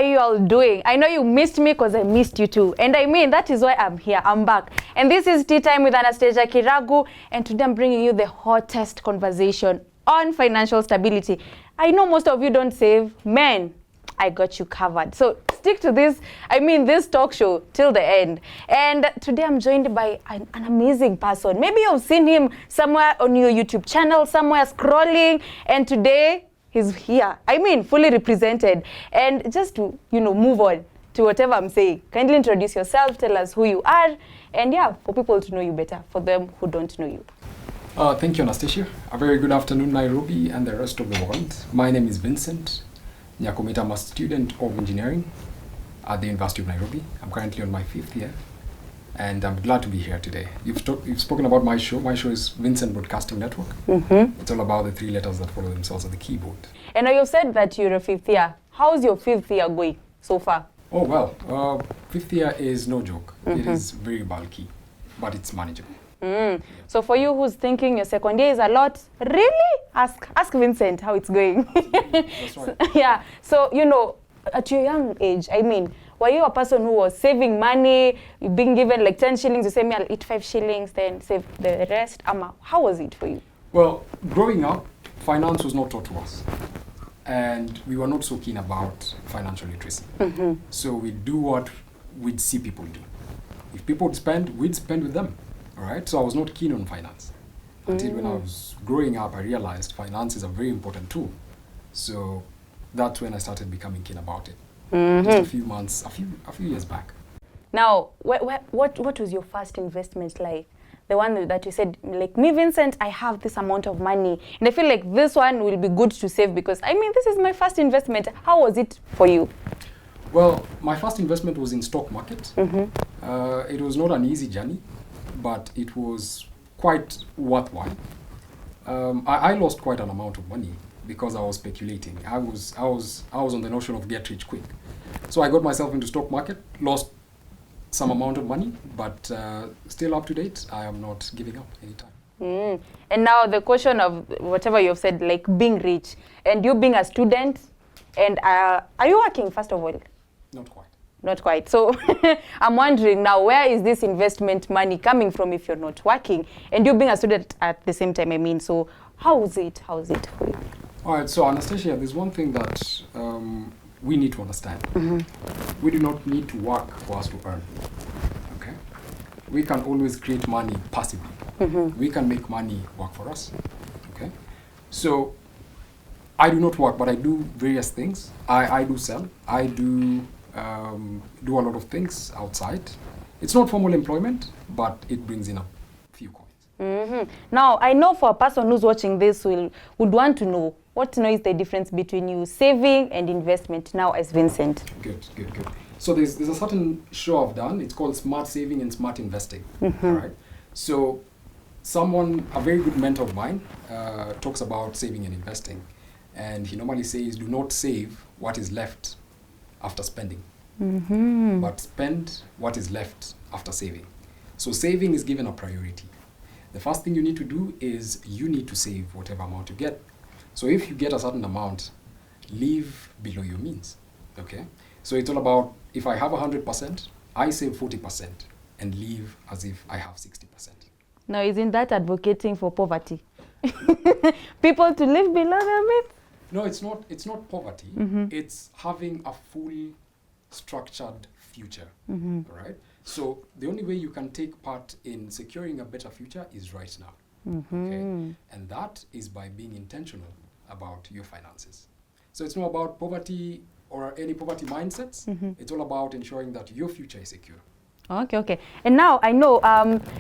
you all doing? I know you missed me because I missed you too. And I mean, that is why I'm here. I'm back. And this is Tea Time with Anastasia Kiragu. And today I'm bringing you the hottest conversation on financial stability. I know most of you don't save. Man, I got you covered. So stick to this, this talk show till the end. And today I'm joined by an amazing person. Maybe you've seen him somewhere on your YouTube channel, somewhere scrolling. And today, he's here. Fully represented. And just to, move on to whatever I'm saying, kindly introduce yourself, tell us who you are, and yeah, for people to know you better, for them who don't know you. Thank you, Anastasia. A very good afternoon, Nairobi and the rest of the world. My name is Vincent Nyakomita. I'm a student of engineering at the University of Nairobi. I'm currently on my 5th year, and I'm glad to be here today. You've spoken about my show. My show is Vincent Broadcasting Network. Mm-hmm. It's all about the 3 letters that follow themselves on the keyboard. And now you've said that you're a 5th year. How's your 5th year going so far? Oh, well, 5th year is no joke. Mm-hmm. It is very bulky, but it's manageable. Mm. So for you who's thinking your second year is a lot, really? Ask Vincent how it's going. That's right. Yeah. So, at your young age, were you a person who was saving money, you being given like 10 shillings, you say, I'll eat 5 shillings, then save the rest? How was it for you? Well, growing up, finance was not taught to us. And we were not so keen about financial literacy. Mm-hmm. So we do what we'd see people do. If people would spend, we'd spend with them. All right? So I was not keen on finance. Until when I was growing up, I realized finance is a very important tool. So that's when I started becoming keen about it. Mm-hmm. Just a few months, a few years back. Now, what was your first investment like? The one that you said, like me, Vincent, I have this amount of money, and I feel like this one will be good to save because, this is my first investment. How was it for you? Well, my first investment was in stock market. Mm-hmm. It was not an easy journey, but it was quite worthwhile. I lost quite an amount of money because I was speculating. I was on the notion of get rich quick. So I got myself into stock market, lost some amount of money, but still up to date. I am not giving up anytime. Mm. And now the question of whatever you've said, like being rich, and you being a student, and are you working first of all? Not quite. Not quite. So I'm wondering now, where is this investment money coming from if you're not working? And you being a student at the same time, so how is it for you? All right, so Anastasia, there's one thing that we need to understand. Mm-hmm. We do not need to work for us to earn, okay? We can always create money passively. Mm-hmm. We can make money work for us, okay? So I do not work, but I do various things. I do sell. I do a lot of things outside. It's not formal employment, but it brings in a few coins. Mm-hmm. Now, I know for a person who's watching this would want to know, is the difference between you saving and investment now as Vincent? Good. So there's a certain show I've done. It's called Smart Saving and Smart Investing. Mm-hmm. All right. So a very good mentor of mine, talks about saving and investing. And he normally says, do not save what is left after spending, mm-hmm. but spend what is left after saving. So saving is given a priority. The first thing you need to do is you need to save whatever amount you get. So if you get a certain amount, live below your means, okay? So it's all about, if I have 100%, I save 40% and live as if I have 60%. Now, isn't that advocating for poverty? People to live below their means? No, it's not poverty. Mm-hmm. It's having a fully structured future, mm-hmm. right? So the only way you can take part in securing a better future is right now, mm-hmm. okay? And that is by being intentional about your finances. So it's not about poverty or any poverty mindsets. Mm-hmm. It's all about ensuring that your future is secure. Okay. And now I know,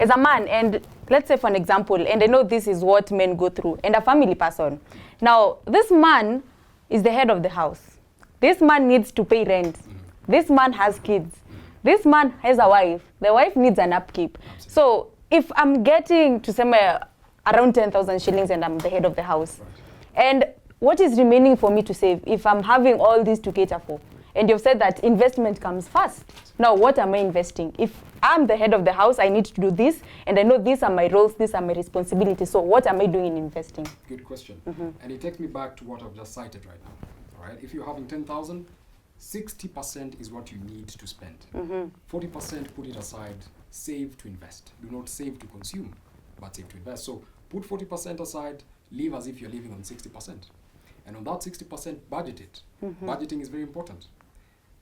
as a man, and let's say for an example, and I know this is what men go through, and a family person. Now, this man is the head of the house. This man needs to pay rent. Mm-hmm. This man has kids. Mm-hmm. This man has a wife. The wife needs an upkeep. Absolutely. So if I'm getting to somewhere around 10,000 shillings and I'm the head of the house, right. And what is remaining for me to save if I'm having all this to cater for? And you've said that investment comes first. Now, what am I investing? If I'm the head of the house, I need to do this, and I know these are my roles, these are my responsibilities. So what am I doing in investing? Good question. Mm-hmm. And it takes me back to what I've just cited right now. All right? If you're having 10,000, 60% is what you need to spend. 40% put it aside, save to invest. Do not save to consume, but save to invest. So put 40% aside, live as if you're living on 60%. And on that 60%, budget it. Budgeting is very important.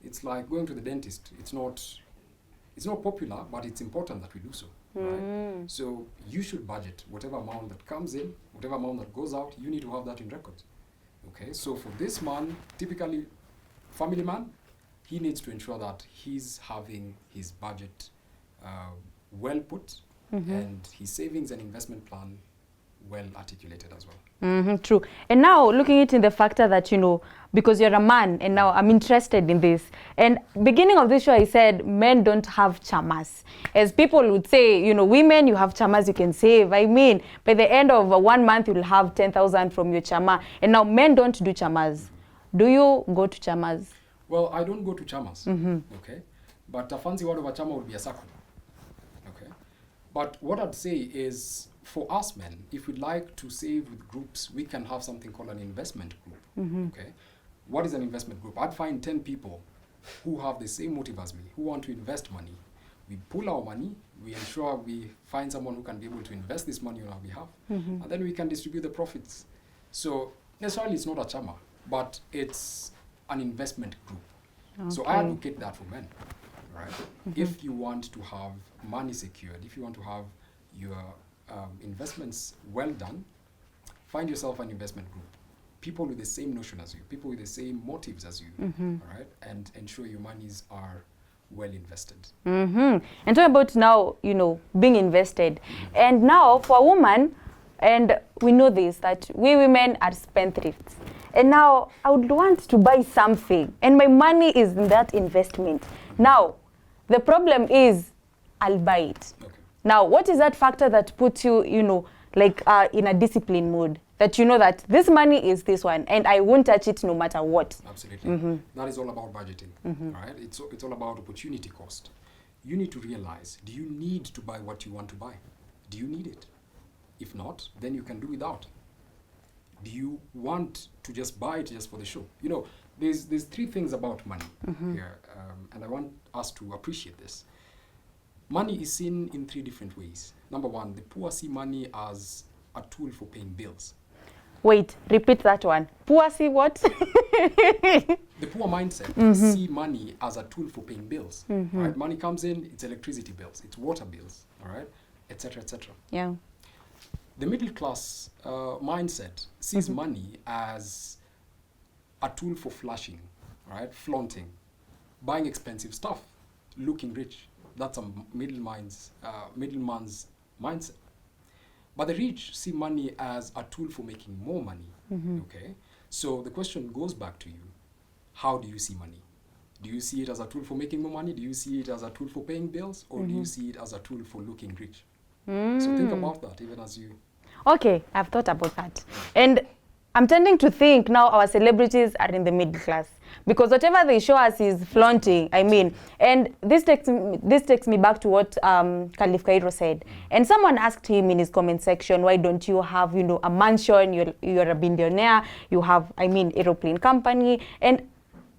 It's like going to the dentist. It's not popular, but it's important that we do so. Right? So you should budget whatever amount that comes in, whatever amount that goes out, you need to have that in record. Okay, so for this man, typically family man, he needs to ensure that he's having his budget well put and his savings and investment plan well articulated as well. True. And now looking at it in the factor that, you know, because you're a man and now I'm interested in this. And beginning of this show, I said men don't have chamas. As people would say, you know, women, you have chamas you can save. I mean, by the end of 1 month, you'll have 10,000 from your chama. And now men don't do chamas. Do you go to chamas? Well, I don't go to chamas, okay? But a fancy word of a chama would be a circle, okay? But what I'd say is, for us men, if we'd like to save with groups, we can have something called an investment group, okay? What is an investment group? I'd find 10 people who have the same motive as me, who want to invest money. We pool our money, we ensure we find someone who can be able to invest this money on our behalf, and then we can distribute the profits. So necessarily it's not a chama, but it's an investment group. Okay. So I advocate that for men, right? If you want to have money secured, if you want to have your investments well done, find yourself an investment group. People with the same notion as you, people with the same motives as you, all right? And ensure your monies are well invested. And talk about now, you know, being invested. And now for a woman, and we know this, that we women are spendthrifts. And now I would want to buy something and my money is in that investment. Now, the problem is I'll buy it. Okay. Now, what is that factor that puts you, you know, like in a discipline mode? That you know that this money is this one and I won't touch it no matter what. Absolutely. That is all about budgeting, right? It's all about opportunity cost. You need to realize, do you need to buy what you want to buy? Do you need it? If not, then you can do without. Do you want to just buy it just for the show? You know, there's 3 things about money here, and I want us to appreciate this. Money is seen in 3 different ways. Number 1, the poor see money as a tool for paying bills. Wait, repeat that one. Poor see what? The poor mindset see money as a tool for paying bills. Right? Money comes in, it's electricity bills, it's water bills, all right, etc., etc. Yeah. The middle class mindset sees money as a tool for flashing, right? Flaunting, buying expensive stuff, looking rich. That's a middleman's mindset. But the rich see money as a tool for making more money, okay? So the question goes back to you. How do you see money? Do you see it as a tool for making more money? Do you see it as a tool for paying bills? Or do you see it as a tool for looking rich? So think about that even as you... Okay, I've thought about that. And I'm tending to think now our celebrities are in the middle class. Because whatever they show us is flaunting, I mean. And this takes me back to what Khalif Cairo said. And someone asked him in his comment section, why don't you have, you know, a mansion, you're a billionaire, you have, I mean, aeroplane company. And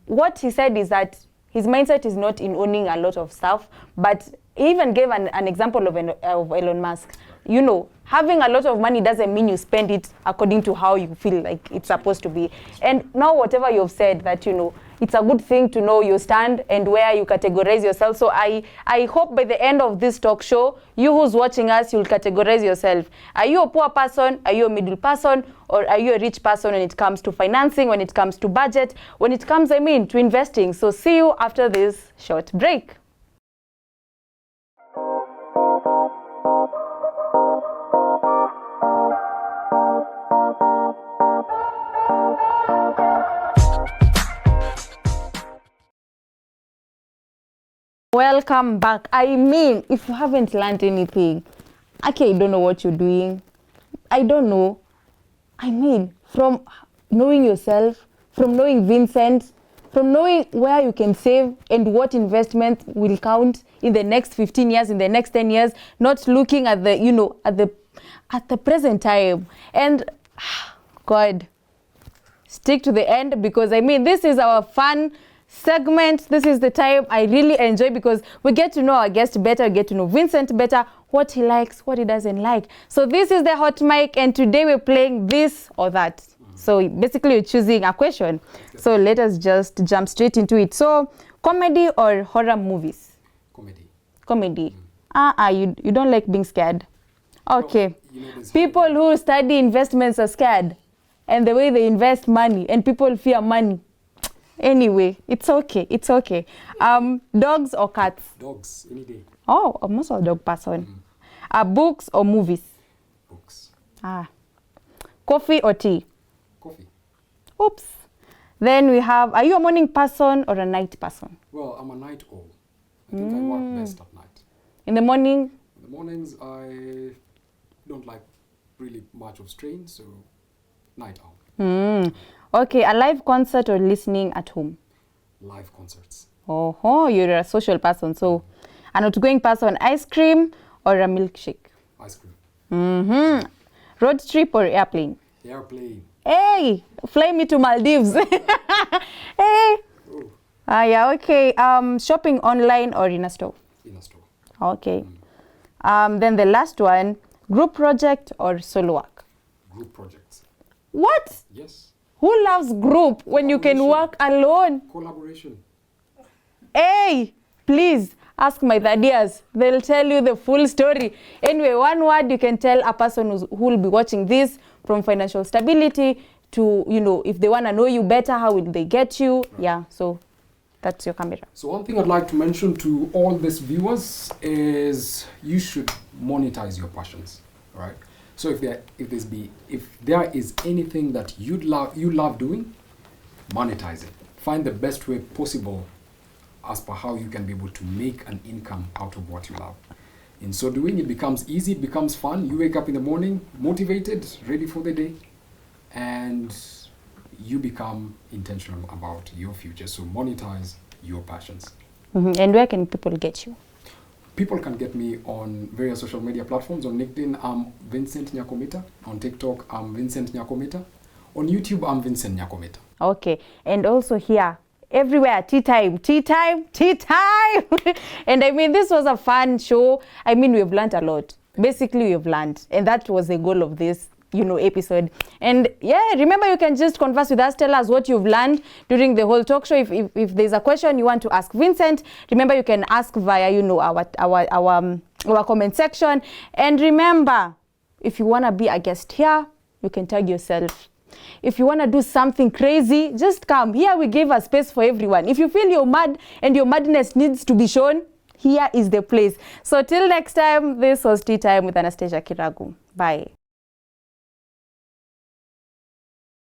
what he said is that his mindset is not in owning a lot of stuff, but he even gave an example of Elon Musk. You know, having a lot of money doesn't mean you spend it according to how you feel like it's supposed to be. And now whatever you've said, that, you know, it's a good thing to know your stand and where you categorize yourself. So I hope by the end of this talk show, you who's watching us, you'll categorize yourself. Are you a poor person? Are you a middle person? Or are you a rich person when it comes to financing, when it comes to budget, when it comes, I mean, to investing? So see you after this short break. Welcome back. I mean, if you haven't learned anything, okay, I don't know what you're doing. I don't know. I mean, from knowing yourself, from knowing Vincent, from knowing where you can save and what investment will count in the next 15 years, in the next 10 years, not looking at the, you know, at the present time. And God, stick to the end, because I mean, this is our fun segment. This is the time I really enjoy because we get to know our guest better, we get to know Vincent better, what he likes, what he doesn't like. So this is the hot mic, and today we're playing this or that. So basically you're choosing a question. So let us just jump straight into it. So comedy or horror movies? Comedy. Comedy. You don't like being scared. Okay. No, people who study investments are scared, and the way they invest money, and people fear money. Anyway, it's okay. It's okay. Dogs or cats? Dogs, any day. Oh, I'm also a dog person. Books or movies? Books. Coffee or tea? Coffee. Oops. Then we have, are you a morning person or a night person? Well, I'm a night owl. I think I work best at night. In the morning? In the mornings, I don't like really much of strain, so night owl. Okay, a live concert or listening at home? Live concerts. Oh, you're a social person. So, an outgoing person, ice cream or a milkshake? Ice cream. Road trip or airplane? Airplane. Hey, fly me to Maldives. Hey. Oh, Yeah, okay. Shopping online or in a store? in a store. Okay. Then the last one, group project or solo work? Group projects. What? Yes. Who loves group when you can work alone? Collaboration. Hey, please ask my third years. They'll tell you the full story. Anyway, one word you can tell a person who will be watching this, from financial stability to, if they want to know you better, how will they get you? Right. Yeah, so that's your camera. So one thing I'd like to mention to all these viewers is you should monetize your passions, right? So if there is anything that you love doing, monetize it. Find the best way possible as per how you can be able to make an income out of what you love. In so doing, it becomes easy, it becomes fun. You wake up in the morning motivated, ready for the day, and you become intentional about your future. So monetize your passions. And where can people get you? People can get me on various social media platforms. On LinkedIn, I'm Vincent Nyakomita. On TikTok, I'm Vincent Nyakomita. On YouTube, I'm Vincent Nyakomita. Okay, and also here, everywhere, tea time. And I mean, this was a fun show. I mean, we've learned a lot. Basically, we've learned. And that was the goal of this, episode. And yeah, remember, you can just converse with us. Tell us what you've learned during the whole talk show. If there's a question you want to ask Vincent, remember, you can ask via, our comment section. And remember, if you want to be a guest here, you can tag yourself. If you want to do something crazy, just come. Here we give a space for everyone. If you feel you're mad and your madness needs to be shown, here is the place. So till next time, this was Tea Time with Anastasia Kiragu. Bye.